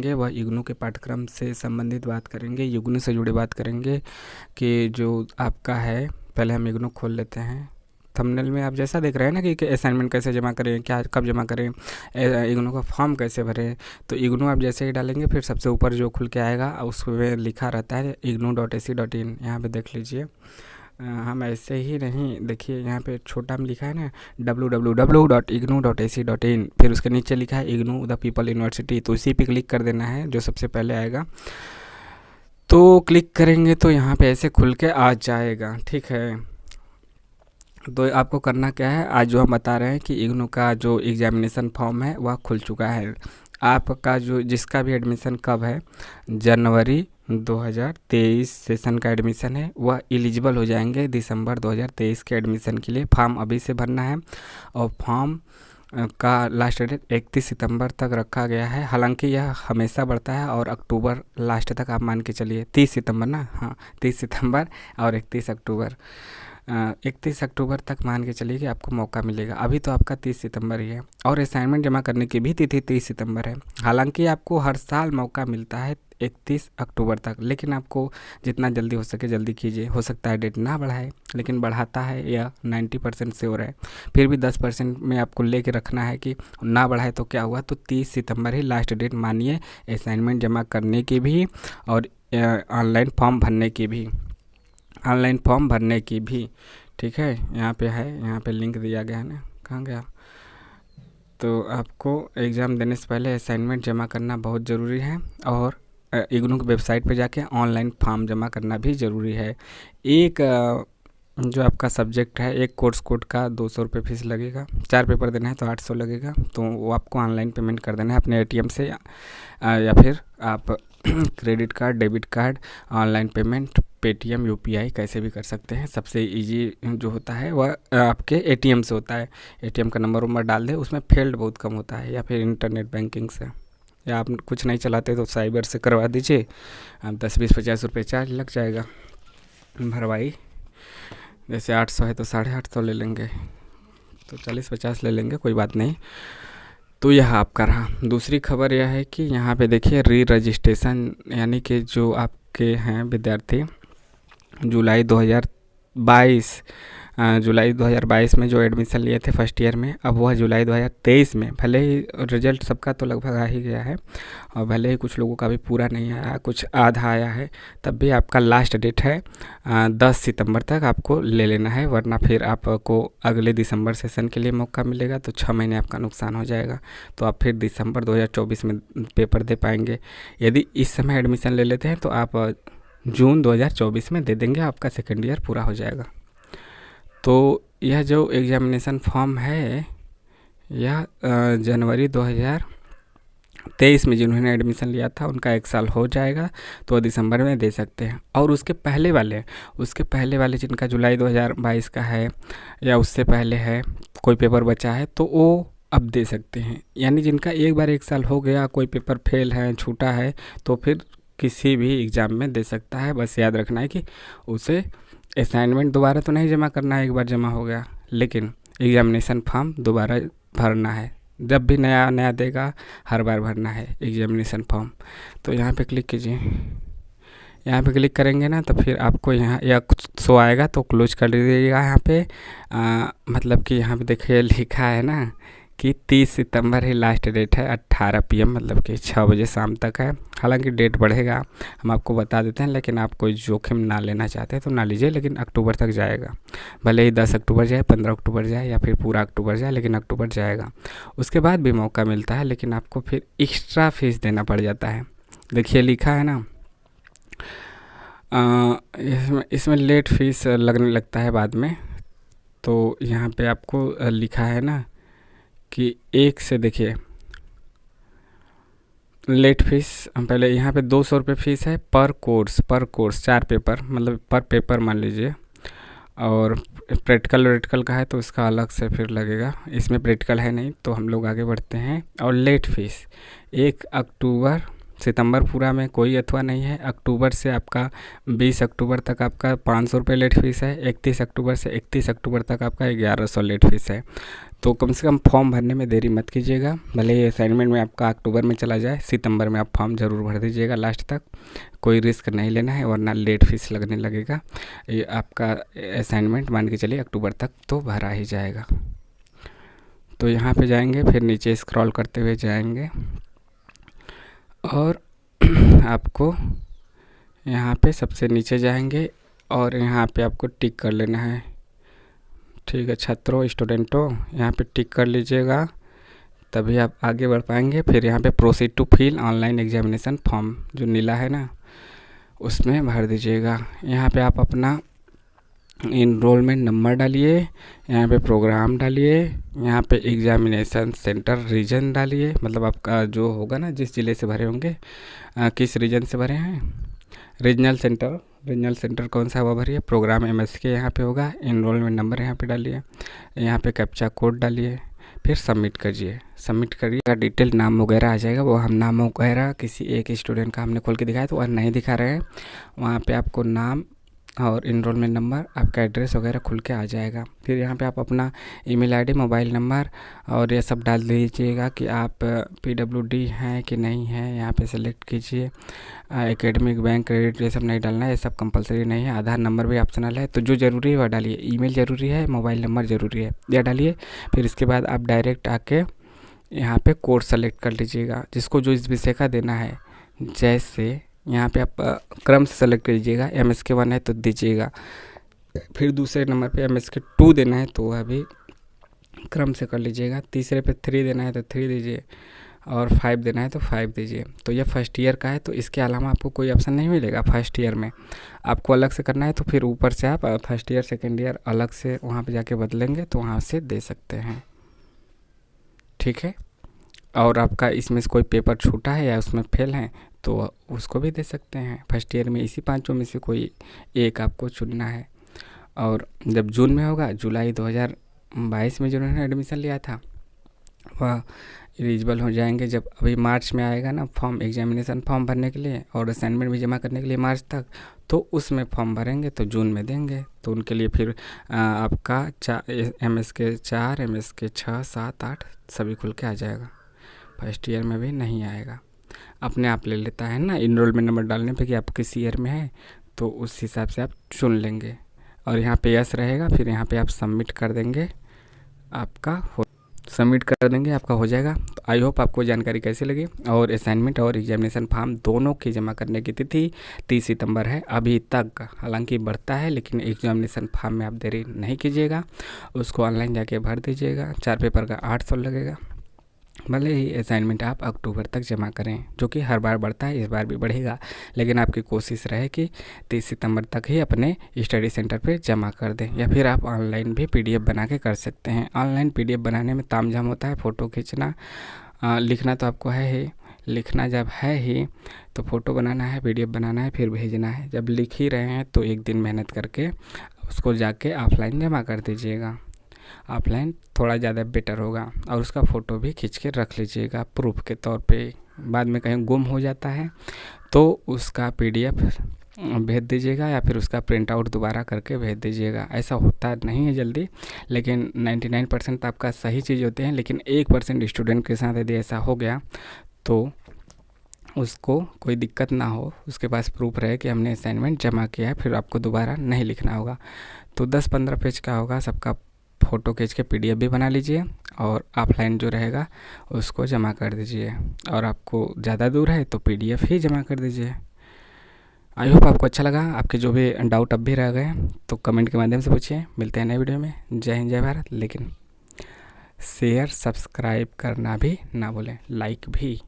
करेंगे वह इग्नू के पाठ्यक्रम से संबंधित बात करेंगे, इग्नू से जुड़े बात करेंगे कि जो आपका है। पहले हम इग्नू खोल लेते हैं। थंबनेल में आप जैसा देख रहे हैं ना कि असाइनमेंट कैसे जमा करें, क्या कब जमा करें, इग्नू का फॉर्म कैसे भरें, तो इग्नू आप जैसे ही डालेंगे फिर सबसे ऊपर जो खुल के आएगा उसमें लिखा रहता है ignu.ac.in। यहाँ पे देख लीजिए। हम ऐसे ही नहीं, देखिए यहाँ पे छोटा में लिखा है ना www.ignu.ac.in, फिर उसके नीचे लिखा है इग्नू द पीपल यूनिवर्सिटी, तो उसी पे क्लिक कर देना है जो सबसे पहले आएगा। तो क्लिक करेंगे तो यहाँ पे ऐसे खुल के आ जाएगा। ठीक है, तो आपको करना क्या है, आज जो हम बता रहे हैं कि इग्नू का जो एग्जामिनेशन फॉर्म है वह खुल चुका है। आपका जो जिसका भी एडमिशन कब है, जनवरी 2023 सेशन का एडमिशन है, वह एलिजिबल हो जाएंगे दिसंबर 2023 के एडमिशन के लिए। फॉर्म अभी से भरना है और फॉर्म का लास्ट डेट 31 सितंबर तक रखा गया है। हालांकि यह हमेशा बढ़ता है और अक्टूबर लास्ट तक आप मान के चलिए, 30 सितंबर ना, हाँ 30 सितंबर और 31 अक्टूबर, 31 अक्टूबर तक मान के चलिए कि आपको मौका मिलेगा। अभी तो आपका 30 सितंबर ही है और असाइनमेंट जमा करने की भी तिथि 30 सितंबर है। हालांकि आपको हर साल मौका मिलता है 31 अक्टूबर तक, लेकिन आपको जितना जल्दी हो सके जल्दी कीजिए। हो सकता है डेट ना बढ़ाए, लेकिन बढ़ाता है यह 90% श्योर है। फिर भी 10% में आपको लेके रखना है कि ना बढ़ाए तो क्या हुआ, तो 30 सितंबर ही लास्ट डेट मानिए असाइनमेंट जमा करने की भी और ऑनलाइन फॉर्म भरने की भी। ठीक है, यहाँ पे है, यहाँ पे लिंक दिया गया है ना, कहाँ गया। तो आपको एग्ज़ाम देने से पहले असाइनमेंट जमा करना बहुत ज़रूरी है और इग्नू की वेबसाइट पे जाके ऑनलाइन फॉर्म जमा करना भी ज़रूरी है। एक जो आपका सब्जेक्ट है, एक कोर्स कोड का 200 रुपये फीस लगेगा। 4 पेपर देना है तो 800 लगेगा। तो वो आपको ऑनलाइन पेमेंट कर देना है अपने एटीएम से या फिर आप credit card, debit card, online payment, Paytm, UPI कैसे भी कर सकते हैं। सबसे इजी जो होता है वह आपके एटीएम से होता है। एटीएम का नंबर डाल दें, उसमें फेल्ड बहुत कम होता है, या फिर इंटरनेट बैंकिंग से, या आप कुछ नहीं चलाते तो साइबर से करवा दीजिए। 10, 20, 50 रुपये चार्ज लग जाएगा भरवाई। जैसे 800 है तो 850 ले लेंगे, तो 40-50 ले लेंगे, कोई बात नहीं। तो यह आपका रहा। दूसरी खबर यह है कि यहाँ पे देखिए री रजिस्ट्रेशन, यानी कि जो आपके हैं विद्यार्थी जुलाई 2022 में जो एडमिशन लिए थे फर्स्ट ईयर में, अब वह जुलाई 2023 में, भले ही रिजल्ट सबका तो लगभग आ ही गया है और भले ही कुछ लोगों का भी पूरा नहीं आया, कुछ आधा आया है, तब भी आपका लास्ट डेट है 10 सितंबर तक आपको ले लेना है, वरना फिर आपको अगले दिसंबर सेशन के लिए मौका मिलेगा तो 6 महीने आपका नुकसान हो जाएगा। तो आप फिर दिसंबर 2024 में पेपर दे पाएंगे। यदि इस समय एडमिशन ले लेते हैं तो आप जून 2024 में दे देंगे, आपका सेकेंड ईयर पूरा हो जाएगा। तो यह जो एग्जामिनेशन फॉर्म है यह जनवरी 2023 में जिन्होंने एडमिशन लिया था उनका 1 साल हो जाएगा, तो दिसंबर में दे सकते हैं। और उसके पहले वाले जिनका जुलाई 2022 का है या उससे पहले है, कोई पेपर बचा है, तो वो अब दे सकते हैं। यानी जिनका एक बार 1 साल हो गया, कोई पेपर फेल है, छूटा है, तो फिर किसी भी एग्ज़ाम में दे सकता है। बस याद रखना है कि उसे असाइनमेंट दोबारा तो नहीं जमा करना है, एक बार जमा हो गया, लेकिन एग्जामिनेशन फॉर्म दोबारा भरना है। जब भी नया देगा हर बार भरना है एग्जामिनेशन फॉर्म। तो यहाँ पे क्लिक कीजिए। यहाँ पे क्लिक करेंगे ना तो फिर आपको यहाँ या कुछ शो आएगा तो क्लोज कर दीजिएगा। यहाँ पे मतलब कि यहाँ पे देखिए लिखा है ना कि 30 सितंबर ही लास्ट डेट है, 18 PM, मतलब कि 6 बजे शाम तक है। हालांकि डेट बढ़ेगा, हम आपको बता देते हैं, लेकिन आप कोई जोखिम ना लेना चाहते तो ना लीजिए, लेकिन अक्टूबर तक जाएगा। भले ही 10 अक्टूबर जाए, 15 अक्टूबर जाए या फिर पूरा अक्टूबर जाए, लेकिन अक्टूबर जाएगा। उसके बाद भी मौका मिलता है, लेकिन आपको फिर एक्स्ट्रा फीस देना पड़ जाता है। देखिए लिखा है ना, इसमें लेट फीस लगने लगता है बाद में। तो यहाँ पे आपको लिखा है ना कि 1 से देखिए लेट फीस, पहले यहाँ पे 200 रुपये फीस है पर कोर्स 4 पेपर, मतलब पर पेपर मान लीजिए। और प्रैक्टिकल का है तो इसका अलग से फिर लगेगा, इसमें प्रैक्टिकल है नहीं, तो हम लोग आगे बढ़ते हैं। और लेट फीस 1 अक्टूबर सितंबर पूरा में कोई अथवा नहीं है। अक्टूबर से आपका 20 अक्टूबर तक आपका 500 रुपये लेट फीस है। 31 अक्टूबर से 31 अक्टूबर तक आपका 1100 लेट फीस है। तो कम से कम फॉर्म भरने में देरी मत कीजिएगा। भले ही असाइनमेंट में आपका अक्टूबर में चला जाए, सितंबर में आप फॉर्म ज़रूर भर दीजिएगा लास्ट तक। कोई रिस्क नहीं लेना है वरना लेट फीस लगने लगेगा। ये आपका असाइनमेंट मान के चलिए अक्टूबर तक तो भरा ही जाएगा। तो यहाँ पे जाएंगे, फिर नीचे स्क्रॉल करते हुए जाएंगे और आपको यहाँ पे सबसे नीचे जाएंगे और यहाँ पे आपको टिक कर लेना है। ठीक है छात्रों, स्टूडेंटों, यहाँ पे टिक कर लीजिएगा, तभी आप आगे बढ़ पाएंगे। फिर यहाँ पे proceed to fill online examination form जो नीला है ना, उसमें भर दीजिएगा। यहाँ पे आप अपना इनरोलमेंट नंबर डालिए, यहाँ पे प्रोग्राम डालिए, यहाँ पे एग्जामिनेशन सेंटर रीजन डालिए, मतलब आपका जो होगा ना जिस ज़िले से भरे होंगे, किस रीजन से भरे हैं, रीजनल सेंटर कौन सा वो भरिए। प्रोग्राम MSK यहाँ पे होगा। इनरोलमेंट नंबर यहाँ पे डालिए, यहाँ पे कैप्चा कोड डालिए, फिर सबमिट करिए। सबमिट करिएगा, डिटेल नाम वगैरह आ जाएगा। वो हम नाम वगैरह किसी एक स्टूडेंट का हमने खोल के दिखाया तो वह नहीं दिखा रहे हैं। वहाँ पे आपको नाम और इनरोलमेंट नंबर, आपका एड्रेस वगैरह खुल के आ जाएगा। फिर यहाँ पे आप अपना ईमेल आईडी, मोबाइल नंबर और ये सब डाल दीजिएगा कि आप PWD हैं कि नहीं हैं। यहाँ पे सेलेक्ट कीजिए। एकेडमिक, बैंक, क्रेडिट ये सब नहीं डालना है, ये सब कंपलसरी नहीं है। आधार नंबर भी ऑप्शनल है, तो जो ज़रूरी है वह डालिए। ईमेल ज़रूरी है, मोबाइल नंबर ज़रूरी है, यह डालिए। फिर इसके बाद आप डायरेक्ट आके यहाँ पे कोर्स सेलेक्ट कर लीजिएगा जिसको जो इस विषय का देना है। जैसे यहाँ पे आप क्रम से सेलेक्ट कीजिएगा। MSK 1 है तो दीजिएगा, फिर दूसरे नंबर पे MSK 2 देना है तो वह भी क्रम से कर लीजिएगा। तीसरे पे 3 देना है तो 3 दीजिए और 5 देना है तो 5 दीजिए। तो यह फर्स्ट ईयर का है, तो इसके अलावा आपको कोई ऑप्शन नहीं मिलेगा। फर्स्ट ईयर में आपको अलग से करना है तो फिर ऊपर से आप फर्स्ट ईयर सेकेंड ईयर अलग से वहाँ पे जाके बदलेंगे तो वहाँ से दे सकते हैं। ठीक है, और आपका इसमें से कोई पेपर छूटा है या उसमें फेल है तो उसको भी दे सकते हैं। फर्स्ट ईयर में इसी 5 में से कोई एक आपको चुनना है। और जब जून में होगा, जुलाई 2022 में जिन्होंने एडमिशन लिया था वह एलिजिबल हो जाएंगे। जब अभी मार्च में आएगा ना फॉर्म, एग्जामिनेशन फॉर्म भरने के लिए और असाइनमेंट भी जमा करने के लिए मार्च तक, तो उसमें फॉर्म भरेंगे तो जून में देंगे। तो उनके लिए फिर आपका MSK 4, MSK 6, 7, 8 सभी खुल के आ जाएगा। फर्स्ट ईयर में भी नहीं आएगा, अपने आप ले लेता है ना। इनरोलमेंट नंबर डालने पे कि आप किस ईयर में है तो उस हिसाब से आप चुन लेंगे और यहाँ पे यस रहेगा। फिर यहाँ पे आप सबमिट कर देंगे, आपका हो जाएगा। तो आई होप आपको जानकारी कैसी लगी। और असाइनमेंट और एग्जामिनेशन फॉर्म दोनों की जमा करने की तिथि 30 सितंबर है अभी तक। हालांकि बढ़ता है लेकिन एग्जामिनेशन फॉर्म में आप देरी नहीं कीजिएगा, उसको ऑनलाइन जाके भर दीजिएगा। 4 पेपर का 800 लगेगा। भले ही असाइनमेंट आप अक्टूबर तक जमा करें, जो कि हर बार बढ़ता है, इस बार भी बढ़ेगा, लेकिन आपकी कोशिश रहे कि 30 सितंबर तक ही अपने स्टडी सेंटर पे जमा कर दें। या फिर आप ऑनलाइन भी PDF बना के कर सकते हैं। ऑनलाइन PDF बनाने में तामझाम होता है, फ़ोटो खींचना, लिखना तो आपको है ही। लिखना जब है ही तो फ़ोटो बनाना है, PDF बनाना है, फिर भेजना है। जब लिख ही रहे हैं तो एक दिन मेहनत करके उसको जाके ऑफलाइन जमा कर दीजिएगा। ऑफलाइन थोड़ा ज़्यादा बेटर होगा और उसका फ़ोटो भी खींच के रख लीजिएगा प्रूफ के तौर पे। बाद में कहीं गुम हो जाता है तो उसका PDF भेज दीजिएगा या फिर उसका प्रिंट आउट दोबारा करके भेज दीजिएगा। ऐसा होता नहीं है जल्दी, लेकिन 99% आपका सही चीज़ होते हैं। लेकिन 1% स्टूडेंट के साथ यदि ऐसा हो गया तो उसको कोई दिक्कत ना हो, उसके पास प्रूफ रहे कि हमने असाइनमेंट जमा किया है, फिर आपको दोबारा नहीं लिखना होगा। तो 10-15 पेज का होगा, सबका फ़ोटो खींच के PDF भी बना लीजिए और ऑफलाइन जो रहेगा उसको जमा कर दीजिए। और आपको ज़्यादा दूर है तो PDF ही जमा कर दीजिए। आई होप आपको अच्छा लगा। आपके जो भी डाउट अब भी रह गए तो कमेंट के माध्यम से पूछिए। मिलते हैं नए वीडियो में। जय हिंद, जय भारत। लेकिन शेयर, सब्सक्राइब करना भी ना भूलें, लाइक भी।